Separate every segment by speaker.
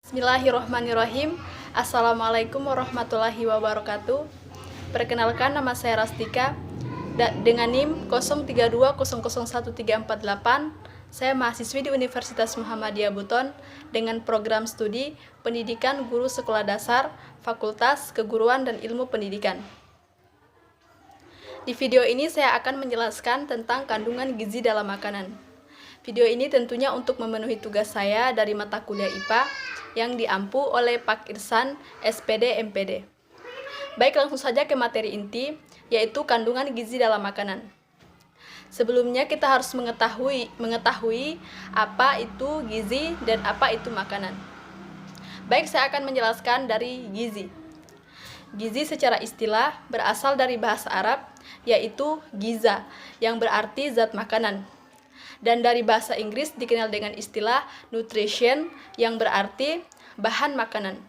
Speaker 1: Bismillahirrahmanirrahim. Assalamualaikum warahmatullahi wabarakatuh. Perkenalkan, nama saya Rastika dengan NIM 0320011348. Saya mahasiswi di Universitas Muhammadiyah Buton dengan program studi Pendidikan Guru Sekolah Dasar, Fakultas Keguruan dan Ilmu Pendidikan. Di video ini saya akan menjelaskan tentang kandungan gizi dalam makanan. Video ini tentunya untuk memenuhi tugas saya dari mata kuliah IPA yang diampu oleh Pak Irsan, SPD, MPD. Baik, langsung saja ke materi inti, yaitu kandungan gizi dalam makanan. Sebelumnya kita harus mengetahui apa itu gizi dan apa itu makanan. Baik, saya akan menjelaskan dari gizi. Gizi secara istilah berasal dari bahasa Arab, yaitu giza, yang berarti zat makanan. Dan dari bahasa Inggris dikenal dengan istilah nutrition yang berarti bahan makanan.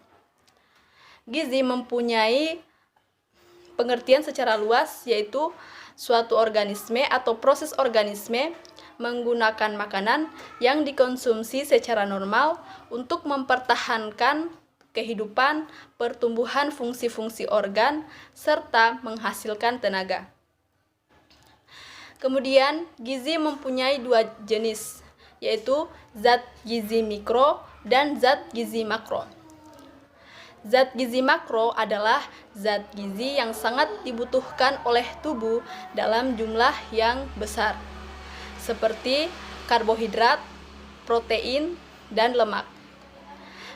Speaker 1: Gizi mempunyai pengertian secara luas, yaitu suatu organisme atau proses organisme menggunakan makanan yang dikonsumsi secara normal untuk mempertahankan kehidupan, pertumbuhan fungsi-fungsi organ, serta menghasilkan tenaga. Kemudian, gizi mempunyai dua jenis, yaitu zat gizi mikro dan zat gizi makro. Zat gizi makro adalah zat gizi yang sangat dibutuhkan oleh tubuh dalam jumlah yang besar, seperti karbohidrat, protein, dan lemak.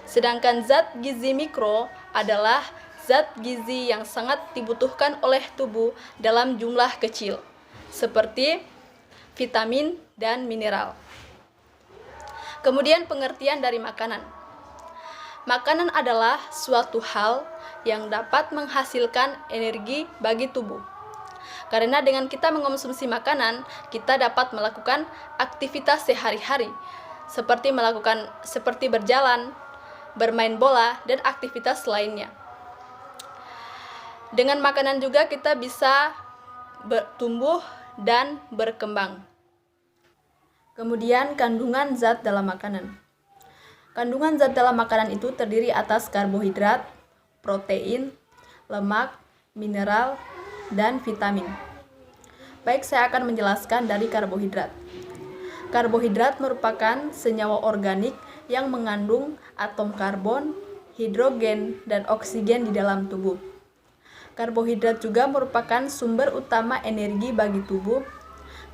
Speaker 1: Sedangkan zat gizi mikro adalah zat gizi yang sangat dibutuhkan oleh tubuh dalam jumlah kecil, seperti vitamin dan mineral. Kemudian pengertian dari makanan. Makanan adalah suatu hal yang dapat menghasilkan energi bagi tubuh. Karena dengan kita mengonsumsi makanan, kita dapat melakukan aktivitas sehari-hari, seperti berjalan, bermain bola, dan aktivitas lainnya. Dengan makanan juga kita bisa bertumbuh dan berkembang. Kemudian kandungan zat dalam makanan. Kandungan zat dalam makanan itu terdiri atas karbohidrat, protein, lemak, mineral, dan vitamin. Baik, saya akan menjelaskan dari karbohidrat. Karbohidrat merupakan senyawa organik yang mengandung atom karbon, hidrogen, dan oksigen di dalam tubuh. Karbohidrat juga merupakan sumber utama energi bagi tubuh,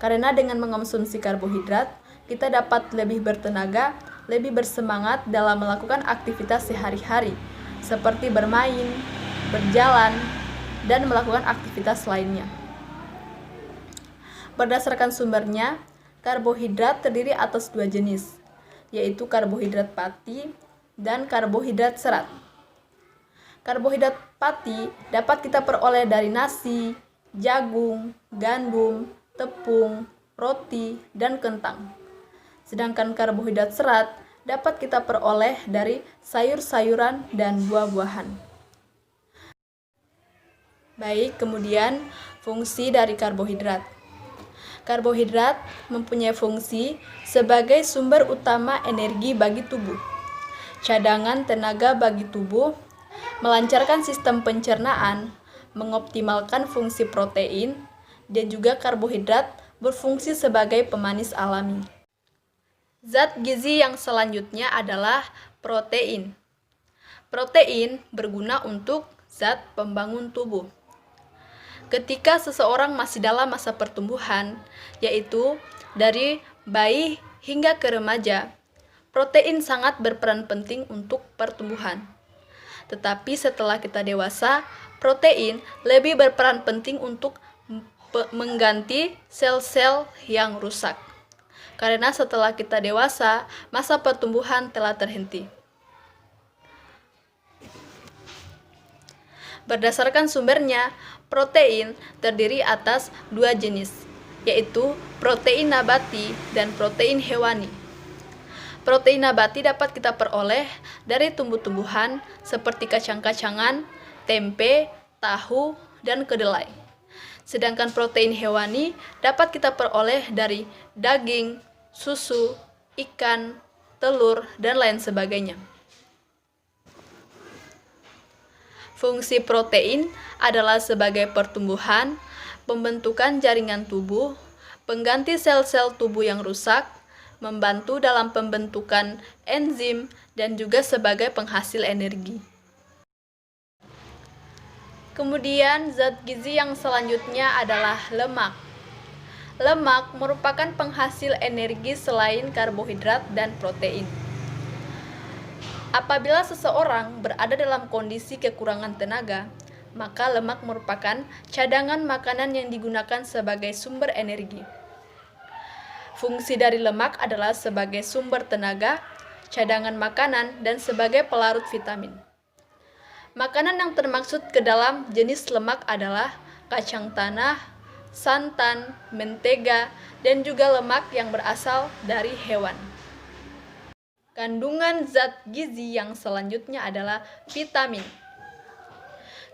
Speaker 1: karena dengan mengonsumsi karbohidrat, kita dapat lebih bertenaga, lebih bersemangat dalam melakukan aktivitas sehari-hari, seperti bermain, berjalan, dan melakukan aktivitas lainnya. Berdasarkan sumbernya, karbohidrat terdiri atas dua jenis, yaitu karbohidrat pati dan karbohidrat serat. Karbohidrat pati dapat kita peroleh dari nasi, jagung, gandum, tepung, roti, dan kentang. Sedangkan karbohidrat serat dapat kita peroleh dari sayur-sayuran dan buah-buahan. Baik, kemudian fungsi dari karbohidrat. Karbohidrat mempunyai fungsi sebagai sumber utama energi bagi tubuh, cadangan tenaga bagi tubuh, melancarkan sistem pencernaan, mengoptimalkan fungsi protein, dan juga karbohidrat berfungsi sebagai pemanis alami. Zat gizi yang selanjutnya adalah protein. Protein berguna untuk zat pembangun tubuh. Ketika seseorang masih dalam masa pertumbuhan, yaitu dari bayi hingga ke remaja, protein sangat berperan penting untuk pertumbuhan. Tetapi setelah kita dewasa, protein lebih berperan penting untuk mengganti sel-sel yang rusak. Karena setelah kita dewasa, masa pertumbuhan telah terhenti. Berdasarkan sumbernya, protein terdiri atas dua jenis, yaitu protein nabati dan protein hewani. Protein nabati dapat kita peroleh dari tumbuh-tumbuhan seperti kacang-kacangan, tempe, tahu, dan kedelai. Sedangkan protein hewani dapat kita peroleh dari daging, susu, ikan, telur, dan lain sebagainya. Fungsi protein adalah sebagai pertumbuhan, pembentukan jaringan tubuh, pengganti sel-sel tubuh yang rusak, membantu dalam pembentukan enzim, dan juga sebagai penghasil energi. Kemudian zat gizi yang selanjutnya adalah lemak. Lemak merupakan penghasil energi selain karbohidrat dan protein. Apabila seseorang berada dalam kondisi kekurangan tenaga, maka lemak merupakan cadangan makanan yang digunakan sebagai sumber energi. Fungsi dari lemak adalah sebagai sumber tenaga, cadangan makanan, dan sebagai pelarut vitamin. Makanan yang termaksud ke dalam jenis lemak adalah kacang tanah, santan, mentega, dan juga lemak yang berasal dari hewan. Kandungan zat gizi yang selanjutnya adalah vitamin.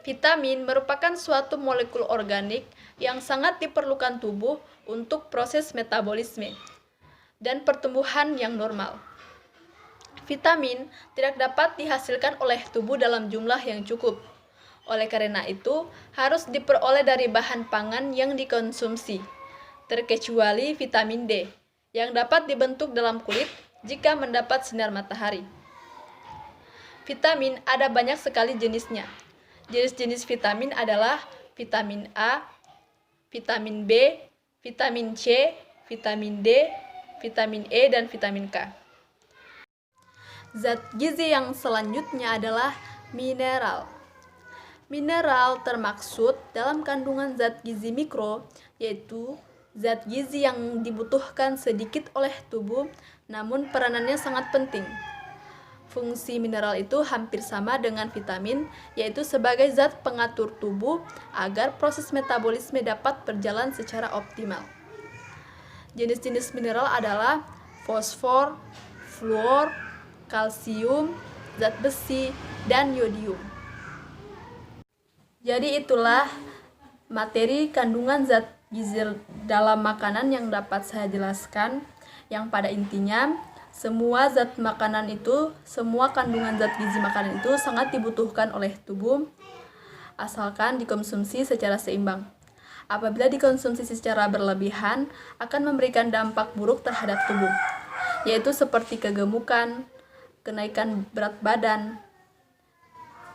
Speaker 1: Vitamin merupakan suatu molekul organik yang sangat diperlukan tubuh untuk proses metabolisme dan pertumbuhan yang normal. Vitamin tidak dapat dihasilkan oleh tubuh dalam jumlah yang cukup. Oleh karena itu, harus diperoleh dari bahan pangan yang dikonsumsi, terkecuali vitamin D, yang dapat dibentuk dalam kulit jika mendapat sinar matahari. Vitamin ada banyak sekali jenisnya. Jenis-jenis vitamin adalah vitamin A, vitamin B, vitamin C, vitamin D, vitamin E, dan vitamin K. Zat gizi yang selanjutnya adalah mineral. Mineral termaksud dalam kandungan zat gizi mikro, yaitu zat gizi yang dibutuhkan sedikit oleh tubuh, namun peranannya sangat penting. Fungsi mineral itu hampir sama dengan vitamin, yaitu sebagai zat pengatur tubuh agar proses metabolisme dapat berjalan secara optimal. Jenis-jenis mineral adalah fosfor, fluor, kalsium, zat besi, dan yodium. Jadi itulah materi kandungan zat gizi dalam makanan yang dapat saya jelaskan, yang pada intinya semua zat makanan itu, semua kandungan zat gizi makanan itu sangat dibutuhkan oleh tubuh asalkan dikonsumsi secara seimbang. Apabila dikonsumsi secara berlebihan akan memberikan dampak buruk terhadap tubuh, yaitu seperti kegemukan, kenaikan berat badan.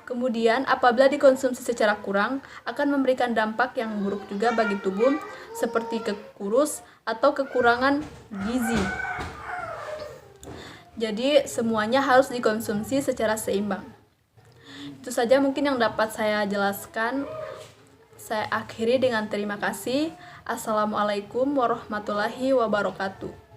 Speaker 1: Kemudian apabila dikonsumsi secara kurang akan memberikan dampak yang buruk juga bagi tubuh seperti kekurus atau kekurangan gizi. Jadi semuanya harus dikonsumsi secara seimbang. Itu saja mungkin yang dapat saya jelaskan. Saya akhiri dengan terima kasih. Assalamualaikum warahmatullahi wabarakatuh.